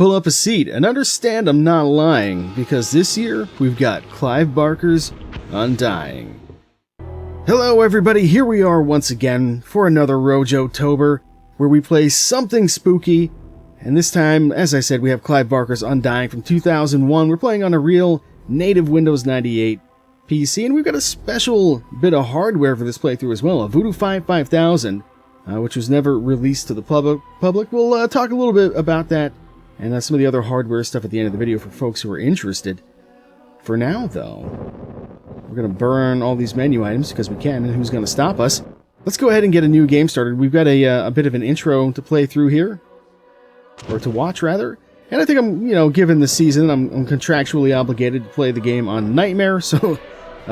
pull up a seat and understand I'm not lying, because this year we've got Clive Barker's Undying. Hello everybody, here we are once again for another Rojotober, where we play something spooky, and this time, as I said, we have Clive Barker's Undying from 2001. We're playing on a real native Windows 98 PC, and we've got a special bit of hardware for this playthrough as well, a Voodoo 5000, which was never released to the public. We'll talk a little bit about that and some of the other hardware stuff at the end of the video for folks who are interested. For now, though, we're going to burn all these menu items because we can, and who's going to stop us? Let's go ahead and get a new game started. We've got a bit of an intro to play through here, or to watch, rather. And I think I'm, given the season, I'm contractually obligated to play the game on Nightmare, so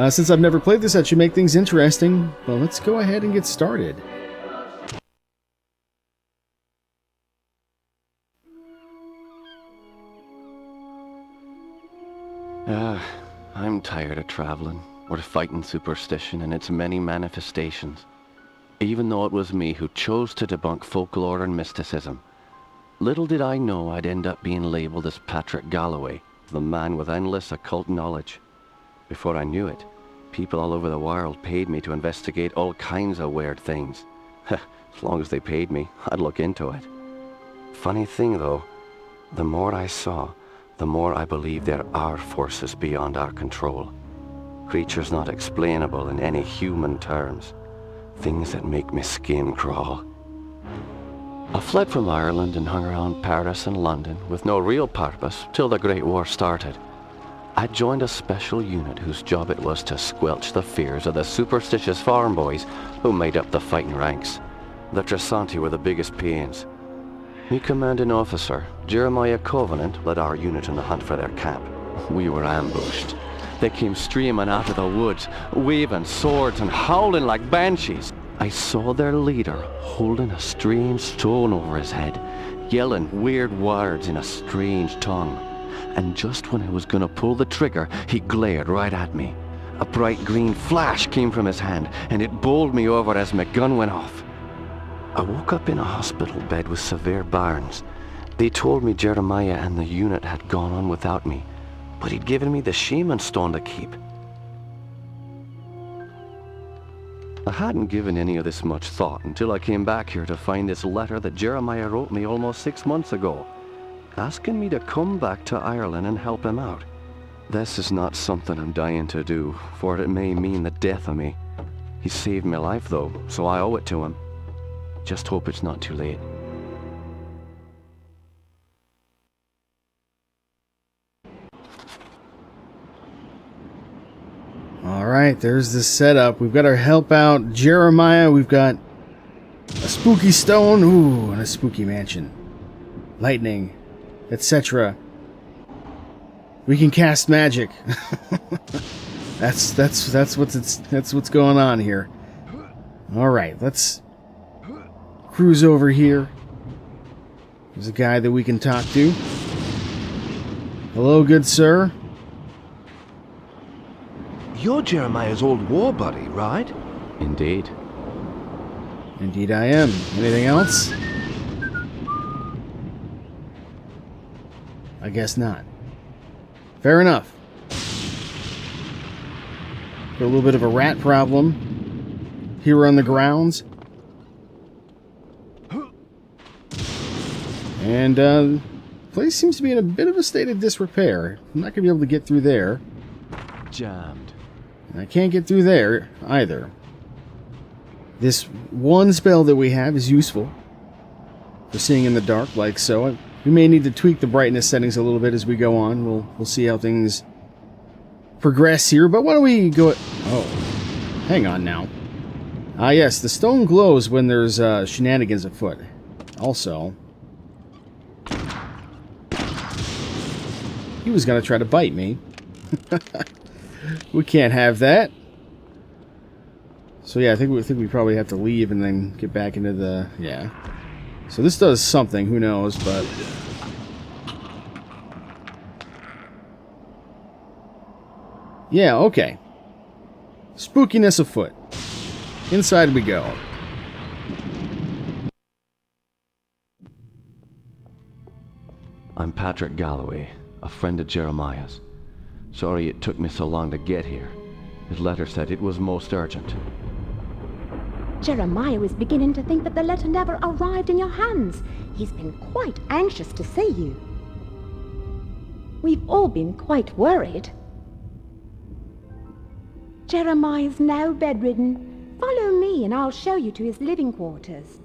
since I've never played this, that should make things interesting. Well, let's go ahead and get started. I'm tired of traveling, or fighting superstition and its many manifestations. Even though it was me who chose to debunk folklore and mysticism, little did I know I'd end up being labeled as Patrick Galloway, the man with endless occult knowledge. Before I knew it, people all over the world paid me to investigate all kinds of weird things. As long as they paid me, I'd look into it. Funny thing though, the more I saw, the more I believe there are forces beyond our control. Creatures not explainable in any human terms. Things that make me skin crawl. I fled from Ireland and hung around Paris and London with no real purpose till the Great War started. I joined a special unit whose job it was to squelch the fears of the superstitious farm boys who made up the fighting ranks. The Trasanti were the biggest pains. Me commanding officer, Jeremiah Covenant, led our unit in the hunt for their camp. We were ambushed. They came streaming out of the woods, waving swords and howling like banshees. I saw their leader holding a strange stone over his head, yelling weird words in a strange tongue. And just when I was gonna pull the trigger, he glared right at me. A bright green flash came from his hand, and it bowled me over as my gun went off. I woke up in a hospital bed with severe burns. They told me Jeremiah and the unit had gone on without me, but he'd given me the shaman stone to keep. I hadn't given any of this much thought until I came back here to find this letter that Jeremiah wrote me almost 6 months ago, asking me to come back to Ireland and help him out. This is not something I'm dying to do, for it may mean the death of me. He saved my life though, so I owe it to him. Just hope it's not too late. Alright, there's the setup. We've got our help out Jeremiah. We've got a spooky stone. Ooh, and a spooky mansion. Lightning, etc. We can cast magic. That's what's going on here. Alright, let's cruise over here. There's a guy that we can talk to. Hello, good sir. You're Jeremiah's old war buddy, right? Indeed. Indeed I am. Anything else? I guess not. Fair enough. Got a little bit of a rat problem here on the grounds. And, the place seems to be in a bit of a state of disrepair. I'm not going to be able to get through there. Jammed. And I can't get through there, either. This one spell that we have is useful for seeing in the dark, like so. We may need to tweak the brightness settings a little bit as we go on. We'll see how things progress here. But why don't we go... Oh, hang on now. Ah, yes, the stone glows when there's shenanigans afoot. Also... He was going to try to bite me. We can't have that. So yeah, I think we probably have to leave and then get back into the... Yeah. So this does something, who knows, but... Yeah, okay. Spookiness afoot. Inside we go. I'm Patrick Galloway, a friend of Jeremiah's. Sorry it took me so long to get here. His letter said it was most urgent. Jeremiah was beginning to think that the letter never arrived in your hands. He's been quite anxious to see you. We've all been quite worried. Jeremiah's now bedridden. Follow me and I'll show you to his living quarters.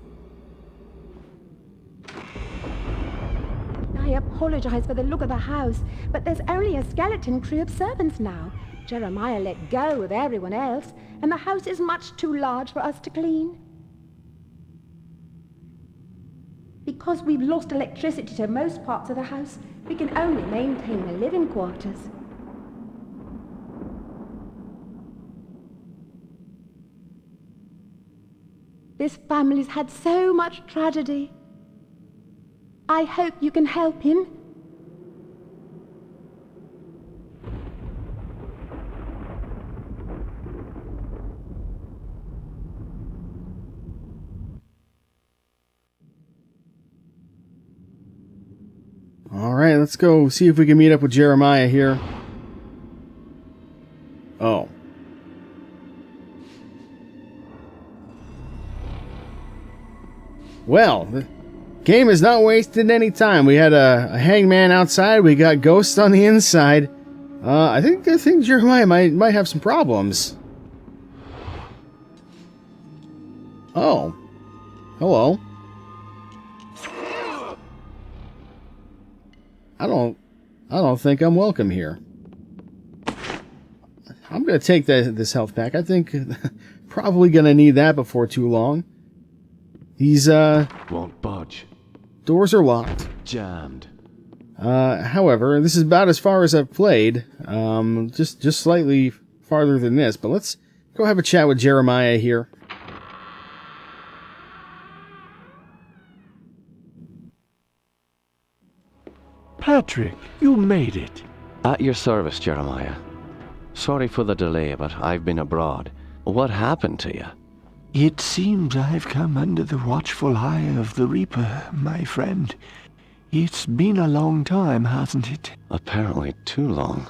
I apologize for the look of the house, but there's only a skeleton crew of servants now. Jeremiah let go of everyone else, and the house is much too large for us to clean. Because we've lost electricity to most parts of the house, we can only maintain the living quarters. This family's had so much tragedy. I hope you can help him. Alright, let's go see if we can meet up with Jeremiah here. Oh. Well, the game has not wasted any time. We had a hangman outside, we got ghosts on the inside. I think Jeremiah might have some problems. Oh. Hello. I don't think I'm welcome here. I'm gonna take this health pack. I think probably gonna need that before too long. These Won't budge. doors are locked. Jammed. However, this is about as far as I've played. Just slightly farther than this. But let's go have a chat with Jeremiah here. Patrick, you made it. At your service, Jeremiah. Sorry for the delay, but I've been abroad. What happened to you? It seems I've come under the watchful eye of the Reaper, my friend. It's been a long time, hasn't it? Apparently too long.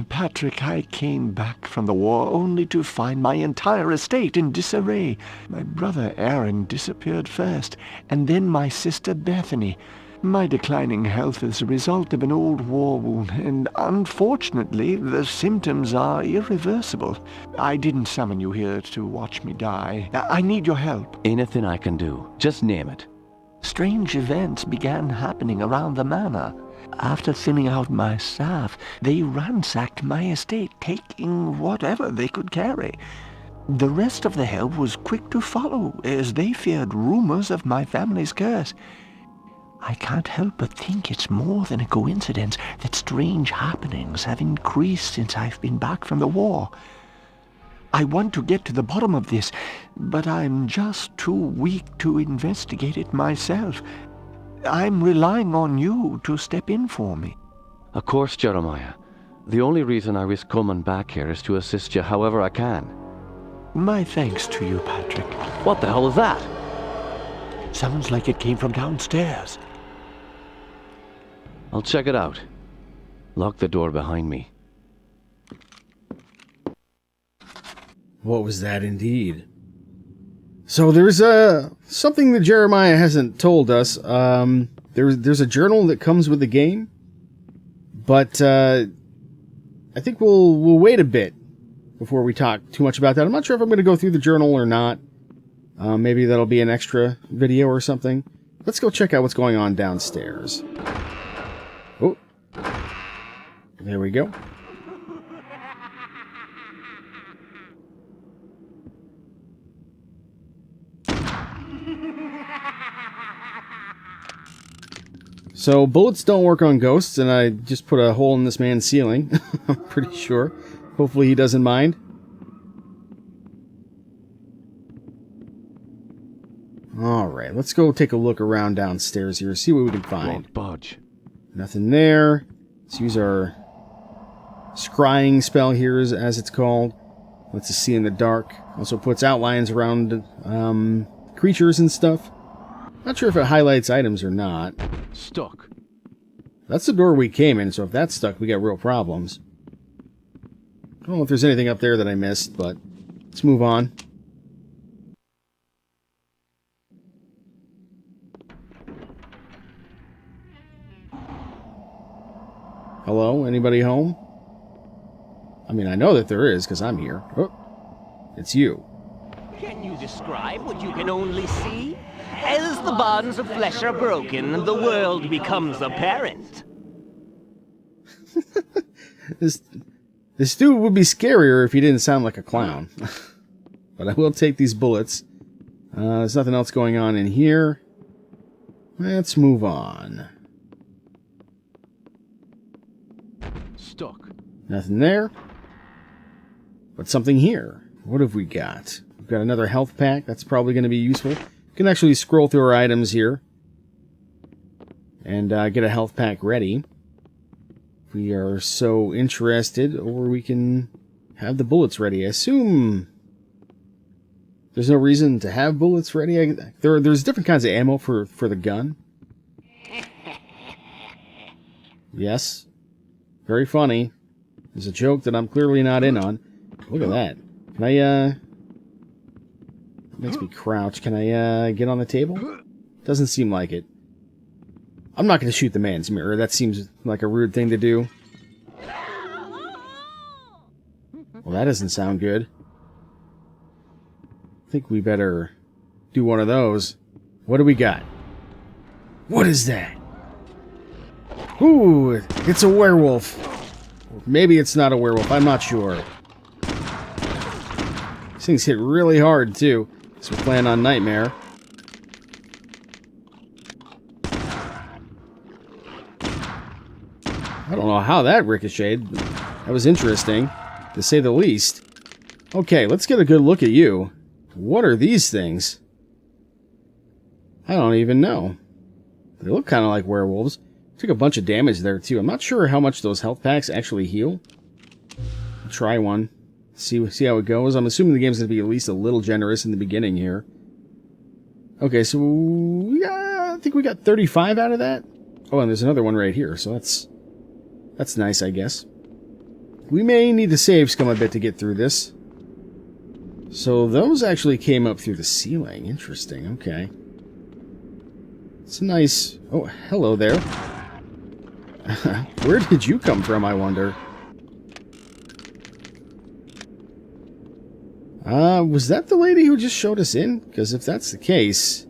Patrick, I came back from the war only to find my entire estate in disarray. My brother Aaron disappeared first, and then my sister Bethany. My declining health is a result of an old war wound, and unfortunately, the symptoms are irreversible. I didn't summon you here to watch me die. I need your help. Anything I can do. Just name it. Strange events began happening around the manor. After thinning out my staff, they ransacked my estate, taking whatever they could carry. The rest of the help was quick to follow, as they feared rumors of my family's curse. I can't help but think it's more than a coincidence that strange happenings have increased since I've been back from the war. I want to get to the bottom of this, but I'm just too weak to investigate it myself. I'm relying on you to step in for me. Of course, Jeremiah. The only reason I risk coming back here is to assist you however I can. My thanks to you, Patrick. What the hell is that? Sounds like it came from downstairs. I'll check it out. Lock the door behind me. What was that indeed? So there's something that Jeremiah hasn't told us. There's a journal that comes with the game, but I think we'll wait a bit before we talk too much about that. I'm not sure if I'm going to go through the journal or not. Maybe that'll be an extra video or something. Let's go check out what's going on downstairs. Oh, there we go. So, bullets don't work on ghosts, and I just put a hole in this man's ceiling. I'm pretty sure. Hopefully he doesn't mind. Alright, let's go take a look around downstairs here, see what we can find. Won't budge. Nothing there. Let's use our scrying spell here, as it's called. Lets us see in the dark. Also puts outlines around creatures and stuff. Not sure if it highlights items or not. Stuck. That's the door we came in, so if that's stuck, we got real problems. I don't know if there's anything up there that I missed, but let's move on. Hello? Anybody home? I mean, I know that there is, because I'm here. Oh, it's you. Can you describe what you can only see? As the bonds of flesh are broken, the world becomes apparent. This dude would be scarier if he didn't sound like a clown. But I will take these bullets. There's nothing else going on in here. Let's move on. Stuck. Nothing there. But something here. What have we got? We've got another health pack. That's probably going to be useful. We can actually scroll through our items here. And get a health pack ready. If we are so interested. Or we can have the bullets ready. I assume there's no reason to have bullets ready. There's different kinds of ammo for the gun. Yes. Very funny. There's a joke that I'm clearly not in on. Look at that. Can I, it makes me crouch. Can I, get on the table? Doesn't seem like it. I'm not going to shoot the man's mirror. That seems like a rude thing to do. Well, that doesn't sound good. I think we better do one of those. What do we got? What is that? Ooh, it's a werewolf. Maybe it's not a werewolf. I'm not sure. These things hit really hard, too. So we're playing on Nightmare. I don't know how that ricocheted. That was interesting, to say the least. Okay, let's get a good look at you. What are these things? I don't even know. They look kind of like werewolves. Took a bunch of damage there, too. I'm not sure how much those health packs actually heal. I'll try one. See how it goes. I'm assuming the game's going to be at least a little generous in the beginning here. Okay, so I think we got 35 out of that. Oh, and there's another one right here, so that's nice, I guess. We may need to save scum a bit to get through this. So those actually came up through the ceiling. Interesting, okay. It's a nice... Oh, hello there. Where did you come from, I wonder? Was that the lady who just showed us in? Because if that's the case...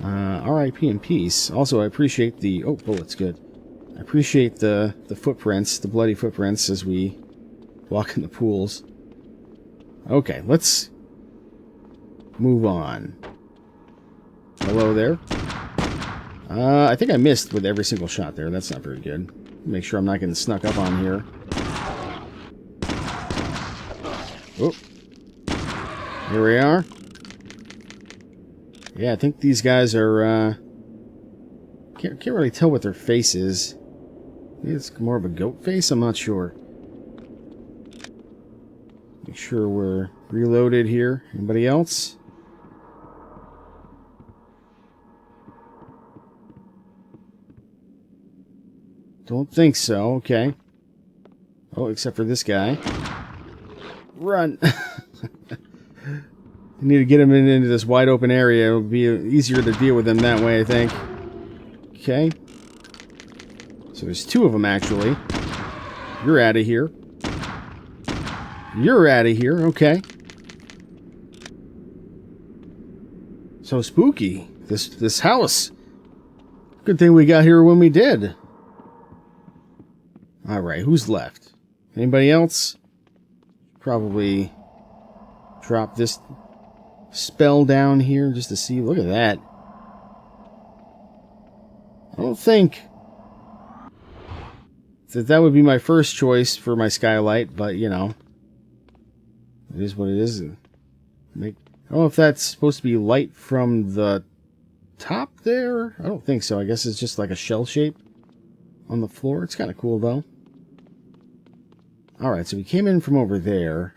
R.I.P. in peace. Also, I appreciate the... Oh, bullet's good. I appreciate the footprints, the bloody footprints, as we walk in the pools. Okay, let's move on. Hello there. I think I missed with every single shot there. That's not very good. Make sure I'm not getting snuck up on here. Oh. Here we are. Yeah, I think these guys are, can't really tell what their face is. Maybe it's more of a goat face? I'm not sure. Make sure we're reloaded here. Anybody else? Don't think so. Okay. Oh, except for this guy. Run! You need to get him into this wide open area. It'll be easier to deal with him that way, I think. Okay. So there's two of them, actually. You're out of here. You're out of here. Okay. So spooky. This house. Good thing we got here when we did. Alright, who's left? Anybody else? Probably drop this spell down here just to see. Look at that. I don't think that would be my first choice for my skylight, but, you know. It is what it is. I don't know if that's supposed to be light from the top there. I don't think so. I guess it's just like a shell shape on the floor. It's kind of cool, though. Alright, so we came in from over there.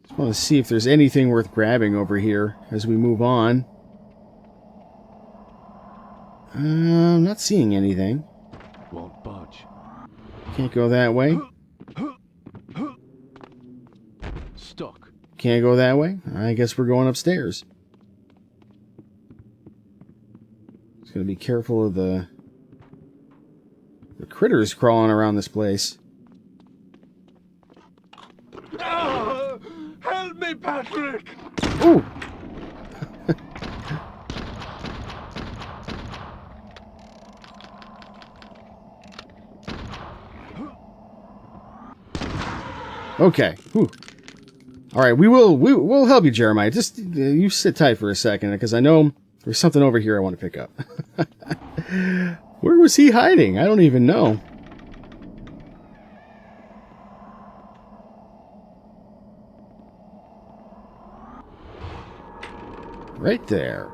Just want to see if there's anything worth grabbing over here as we move on. I'm not seeing anything. Won't budge. Can't go that way. Stuck. Can't go that way. I guess we're going upstairs. Just gotta be careful of the critters crawling around this place. Help me, Patrick! Ooh! Okay. Whew. All right, we'll help you, Jeremiah. Just you sit tight for a second, because I know there's something over here I want to pick up. Where was he hiding? I don't even know. Right there.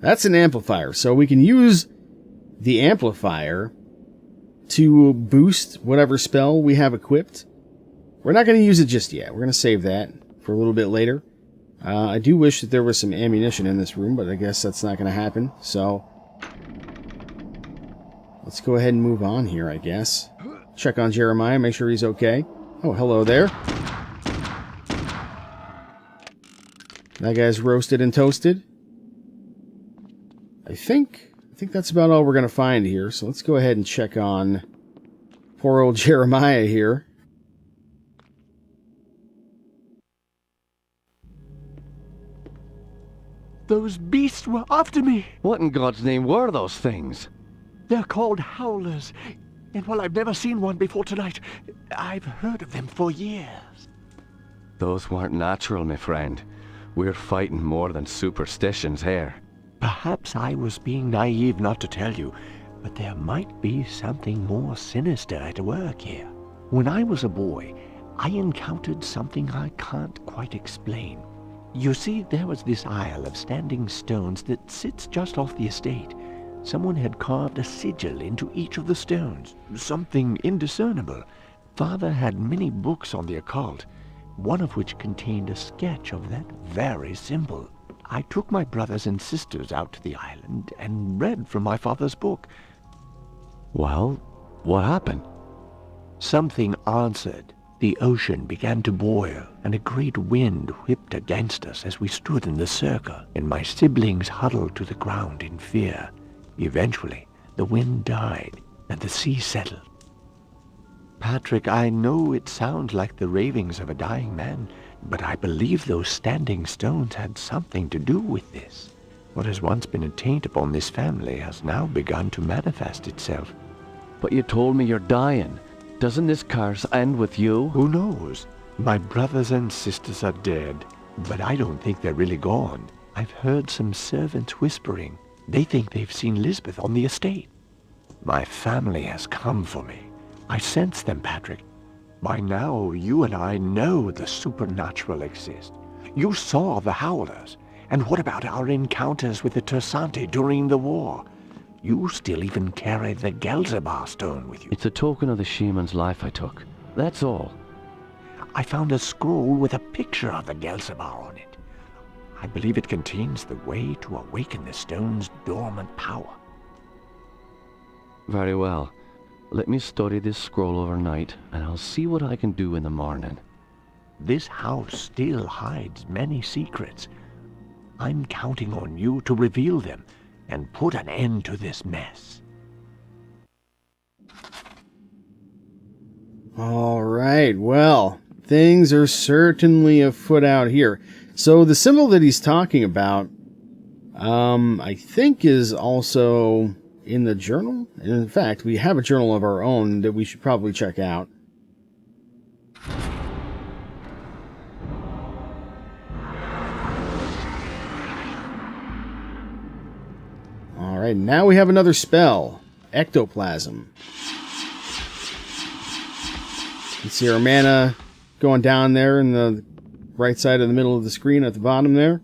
That's an amplifier, so we can use the amplifier to boost whatever spell we have equipped. We're not going to use it just yet. We're going to save that for a little bit later. I do wish that there was some ammunition in this room, but I guess that's not going to happen. So let's go ahead and move on here, I guess. Check on Jeremiah, make sure he's okay. Oh, hello there. That guy's roasted and toasted. I think that's about all we're going to find here. So let's go ahead and check on poor old Jeremiah here. Those beasts were after me. What in God's name were those things? They're called howlers. And while I've never seen one before tonight, I've heard of them for years. Those weren't natural, my friend. We're fighting more than superstitions here. Perhaps I was being naive not to tell you, but there might be something more sinister at work here. When I was a boy, I encountered something I can't quite explain. You see, there was this isle of standing stones that sits just off the estate. Someone had carved a sigil into each of the stones, something indiscernible. Father had many books on the occult, one of which contained a sketch of that very symbol. I took my brothers and sisters out to the island and read from my father's book. Well, what happened? Something answered. The ocean began to boil, and a great wind whipped against us as we stood in the circle, and my siblings huddled to the ground in fear. Eventually, the wind died, and the sea settled. Patrick, I know it sounds like the ravings of a dying man, but I believe those standing stones had something to do with this. What has once been a taint upon this family has now begun to manifest itself. But you told me you're dying. Doesn't this curse end with you? Who knows? My brothers and sisters are dead, but I don't think they're really gone. I've heard some servants whispering. They think they've seen Lisbeth on the estate. My family has come for me. I sense them, Patrick. By now, you and I know the supernatural exists. You saw the Howlers. And what about our encounters with the Tersante during the war? You still even carry the Gelzebar stone with you. It's a token of the shaman's life I took. That's all. I found a scroll with a picture of the Gelzebar on it. I believe it contains the way to awaken the stone's dormant power. Very well. Let me study this scroll overnight, and I'll see what I can do in the morning. This house still hides many secrets. I'm counting on you to reveal them and put an end to this mess. All right, well, things are certainly afoot out here. So the symbol that he's talking about, I think is also in the journal. And in fact, we have a journal of our own that we should probably check out. All right, now we have another spell, Ectoplasm. You can see our mana going down there in the right side of the middle of the screen at the bottom there.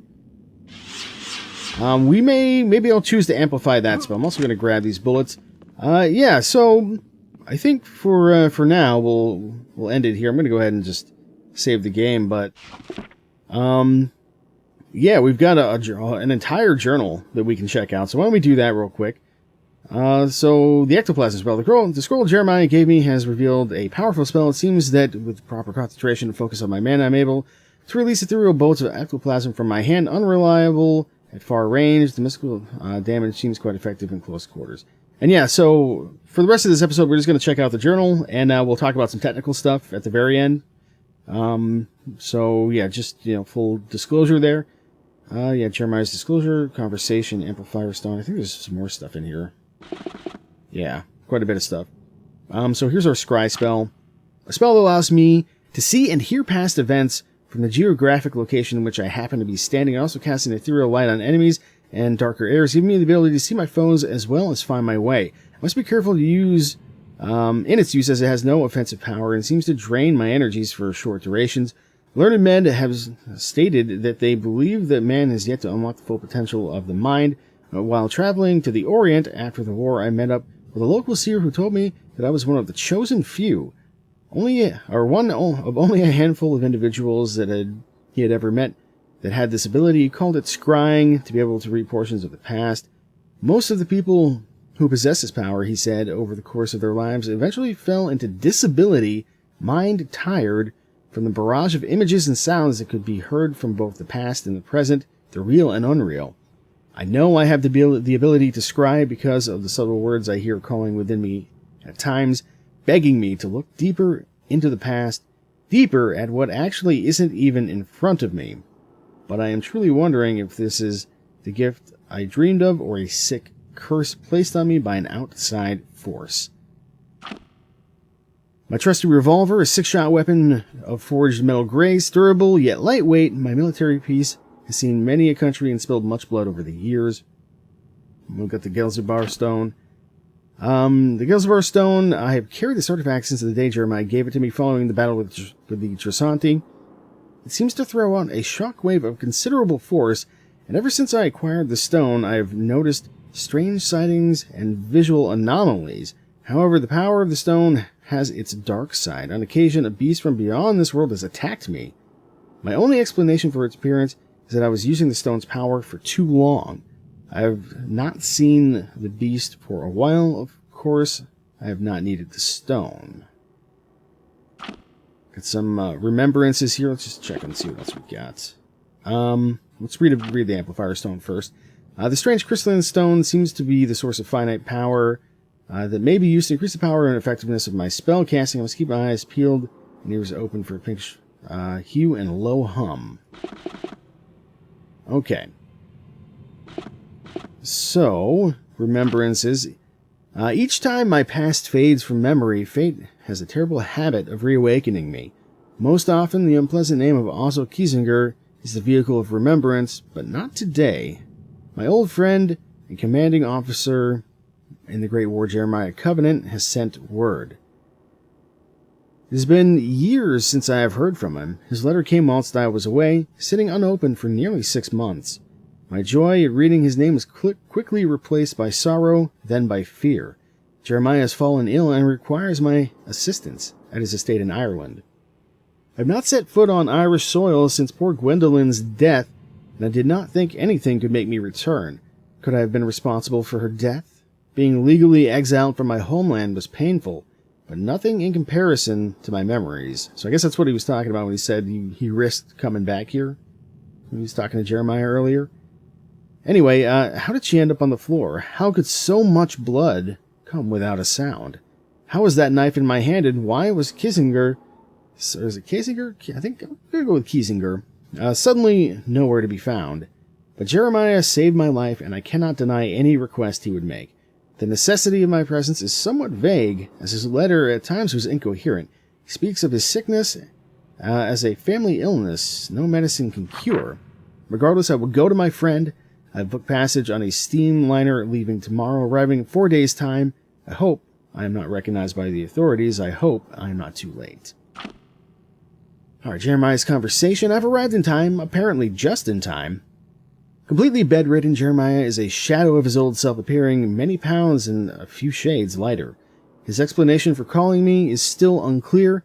Maybe I'll choose to amplify that spell. I'm also going to grab these bullets. Yeah, so I think for now we'll end it here. I'm going to go ahead and just save the game, but yeah, we've got an entire journal that we can check out. So why don't we do that real quick? So the ectoplasm spell. The scroll Jeremiah gave me has revealed a powerful spell. It seems that with proper concentration and focus on my mana, I'm able to release ethereal bolts of ectoplasm from my hand. Unreliable at far range. The mystical damage seems quite effective in close quarters. And yeah, so for the rest of this episode, we're just going to check out the journal, and we'll talk about some technical stuff at the very end. So yeah, just, full disclosure there. Yeah, Jeremiah's disclosure, conversation, amplifier stone. I think there's some more stuff in here. Yeah, quite a bit of stuff. So here's our scry spell. A spell that allows me to see and hear past events from the geographic location in which I happen to be standing. I also cast an ethereal light on enemies and darker areas, giving me the ability to see my foes as well as find my way. I must be careful to use in its use, as it has no offensive power and seems to drain my energies for short durations. Learned men have stated that they believe that man has yet to unlock the full potential of the mind. While traveling to the Orient after the war, I met up with a local seer who told me that I was one of the chosen few, only a handful of individuals that he had ever met that had this ability. He called it scrying, to be able to read portions of the past. Most of the people who possess this power, he said, over the course of their lives, eventually fell into disability, mind tired, from the barrage of images and sounds that could be heard from both the past and the present, the real and unreal. I know I have the ability to scry because of the subtle words I hear calling within me at times, begging me to look deeper into the past, deeper at what actually isn't even in front of me. But I am truly wondering if this is the gift I dreamed of or a sick curse placed on me by an outside force. My trusty revolver, a 6-shot weapon of forged metal grace, durable yet lightweight. My military piece has seen many a country and spilled much blood over the years. We've got the Gelzerbar Stone. The Gelzerbar Stone, I have carried this artifact since the day Jeremiah gave it to me following the battle with the Trasanti. It seems to throw out a shockwave of considerable force, and ever since I acquired the stone, I have noticed strange sightings and visual anomalies. However, the power of the stone has its dark side. On occasion, a beast from beyond this world has attacked me. My only explanation for its appearance is that I was using the stone's power for too long. I have not seen the beast for a while, of course. I have not needed the stone. Got some remembrances here. Let's just check and see what else we got. Let's read the amplifier stone first. The strange crystalline stone seems to be the source of finite power that may be used to increase the power and effectiveness of my spell casting. I must keep my eyes peeled and ears open for a pinch hue and low hum. Okay. So, remembrances. Each time my past fades from memory, fate has a terrible habit of reawakening me. Most often, the unpleasant name of Otto Kiesinger is the vehicle of remembrance, but not today. My old friend and commanding officer in the Great War, Jeremiah Covenant, has sent word. It has been years since I have heard from him. His letter came whilst I was away, sitting unopened for nearly 6 months. My joy at reading his name was quickly replaced by sorrow, then by fear. Jeremiah has fallen ill and requires my assistance at his estate in Ireland. I have not set foot on Irish soil since poor Gwendolyn's death, and I did not think anything could make me return. Could I have been responsible for her death? Being legally exiled from my homeland was painful, but nothing in comparison to my memories. So I guess that's what he was talking about when he said he risked coming back here. When he was talking to Jeremiah earlier. Anyway, how did she end up on the floor? How could so much blood come without a sound? How was that knife in my hand, and why was Kiesinger... Or is it Kiesinger? I think I'm going to go with Kiesinger. Suddenly nowhere to be found. But Jeremiah saved my life, and I cannot deny any request he would make. The necessity of my presence is somewhat vague, as his letter at times was incoherent. He speaks of his sickness as a family illness no medicine can cure. Regardless, I will go to my friend. I have booked passage on a steamliner leaving tomorrow, arriving in 4 days' time. I hope I am not recognized by the authorities. I hope I am not too late. Alright, Jeremiah's conversation. I've arrived in time, apparently just in time. Completely bedridden, Jeremiah is a shadow of his old self, appearing many pounds and a few shades lighter. His explanation for calling me is still unclear.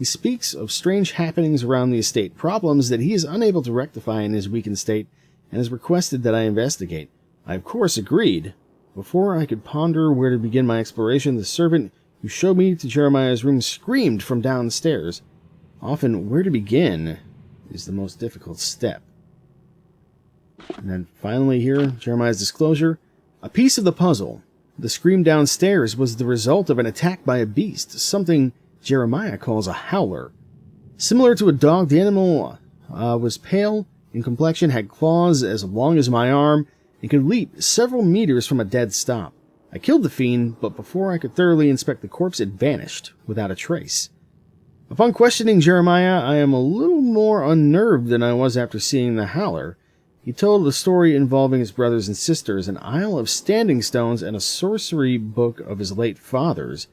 He speaks of strange happenings around the estate, problems that he is unable to rectify in his weakened state, and has requested that I investigate. I of course agreed. Before I could ponder where to begin my exploration, the servant who showed me to Jeremiah's room screamed from downstairs. Often, where to begin is the most difficult step. And then finally here, Jeremiah's disclosure. A piece of the puzzle. The scream downstairs was the result of an attack by a beast, something Jeremiah calls a howler. Similar to a dog, the animal was pale in complexion, had claws as long as my arm, and could leap several meters from a dead stop. I killed the fiend, but before I could thoroughly inspect the corpse, it vanished without a trace. Upon questioning Jeremiah, I am a little more unnerved than I was after seeing the howler. He told a story involving his brothers and sisters, an isle of standing stones, and a sorcery book of his late father's.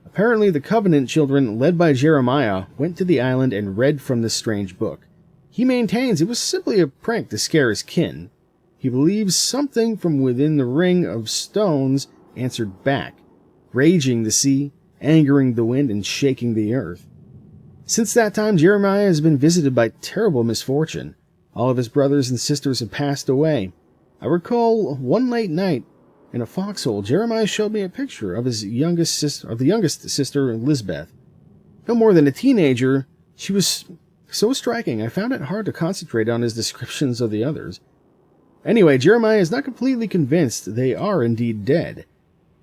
Apparently, the Covenant children, led by Jeremiah, went to the island and read from this strange book. He maintains it was simply a prank to scare his kin. He believes something from within the ring of stones answered back, raging the sea, angering the wind, and shaking the earth. Since that time, Jeremiah has been visited by terrible misfortune. All of his brothers and sisters have passed away. I recall one late night in a foxhole, Jeremiah showed me a picture of his youngest sister, Lisbeth. No more than a teenager, she was so striking I found it hard to concentrate on his descriptions of the others. Anyway, Jeremiah is not completely convinced they are indeed dead.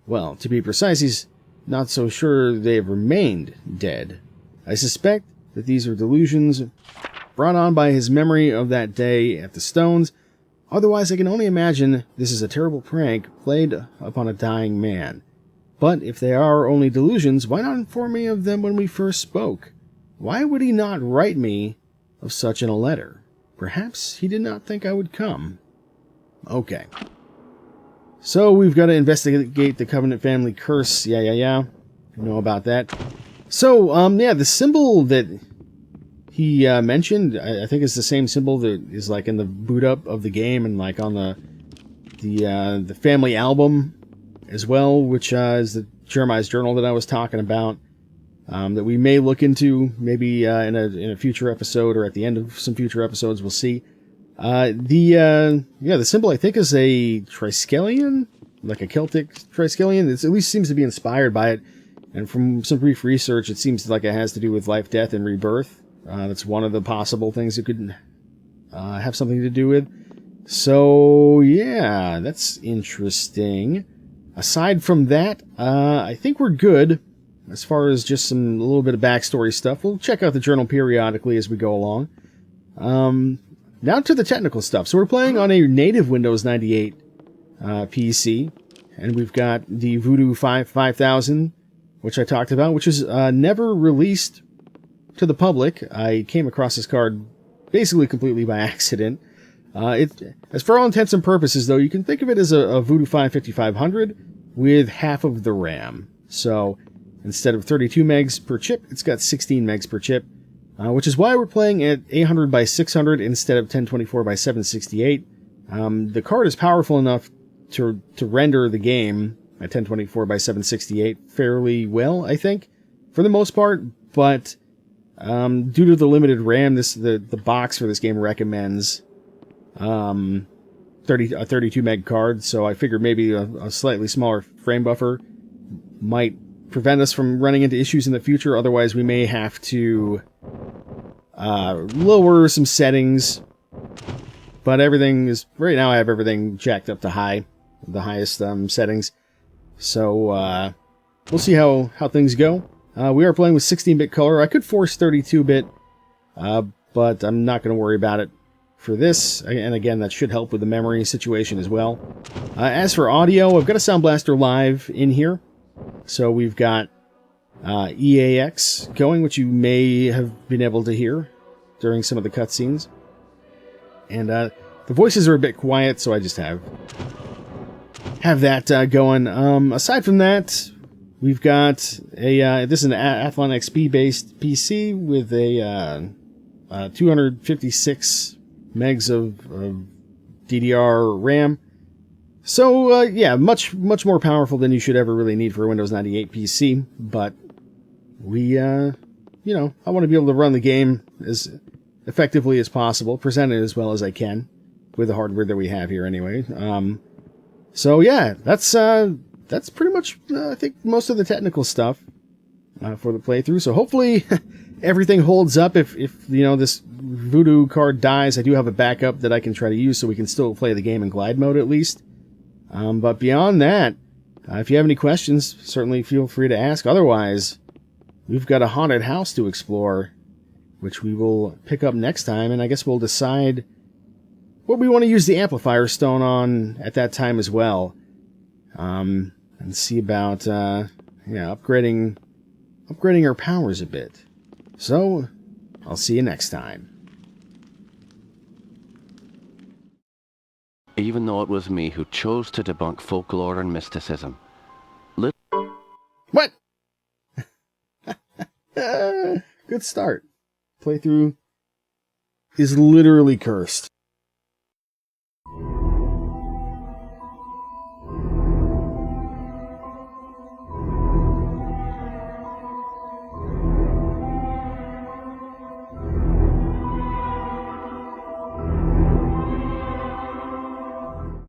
Well, to be precise, he's not so sure they have remained dead. I suspect that these are delusions brought on by his memory of that day at the stones. Otherwise, I can only imagine this is a terrible prank played upon a dying man. But if they are only delusions, why not inform me of them when we first spoke? Why would he not write me of such in a letter? Perhaps he did not think I would come. Okay. So we've got to investigate the Covenant family curse. Yeah. You know about that. So, the symbol that he mentioned, I think is the same symbol that is like in the boot up of the game and like on the family album as well, which is the Jeremiah's journal that I was talking about, that we may look into maybe in a future episode or at the end of some future episodes. We'll see. The symbol I think is a Triskelion, like a Celtic Triskelion. It at least seems to be inspired by it, and from some brief research, it seems like it has to do with life, death, and rebirth. That's one of the possible things it could have something to do with. So, yeah, that's interesting. Aside from that, I think we're good as far as just a little bit of backstory stuff. We'll check out the journal periodically as we go along. Now to the technical stuff. So we're playing on a native Windows 98 PC, and we've got the Voodoo 5000, which I talked about, which is never released to the public. I came across this card basically completely by accident. As for all intents and purposes, though, you can think of it as a Voodoo 5500 with half of the RAM. So instead of 32 megs per chip, it's got 16 megs per chip, which is why we're playing at 800 by 600 instead of 1024 by 768. The card is powerful enough to render the game at 1024 by 768 fairly well, I think, for the most part, but due to the limited RAM, the box for this game recommends a 32 meg card, so I figured maybe a slightly smaller frame buffer might prevent us from running into issues in the future. Otherwise, we may have to lower some settings. But everything is, right now I have everything jacked up to high, the highest settings. So we'll see how things go. We are playing with 16-bit color. I could force 32-bit, but I'm not going to worry about it for this. And again, that should help with the memory situation as well. As for audio, I've got a Sound Blaster Live in here. So we've got EAX going, which you may have been able to hear during some of the cutscenes. And the voices are a bit quiet, so I just have that going. Aside from that, we've got this is an Athlon XP based PC with a 256 megs of DDR RAM. So yeah, much more powerful than you should ever really need for a Windows 98 PC. But we I want to be able to run the game as effectively as possible, present it as well as I can with the hardware that we have here anyway. So yeah, that's pretty much, I think, most of the technical stuff for the playthrough. So hopefully everything holds up. If this Voodoo card dies, I do have a backup that I can try to use so we can still play the game in glide mode at least. But beyond that, if you have any questions, certainly feel free to ask. Otherwise, we've got a haunted house to explore, which we will pick up next time, and I guess we'll decide what we want to use the amplifier stone on at that time as well. And see about upgrading our powers a bit. So, I'll see you next time. Even though it was me who chose to debunk folklore and mysticism. What? Good start. Playthrough is literally cursed.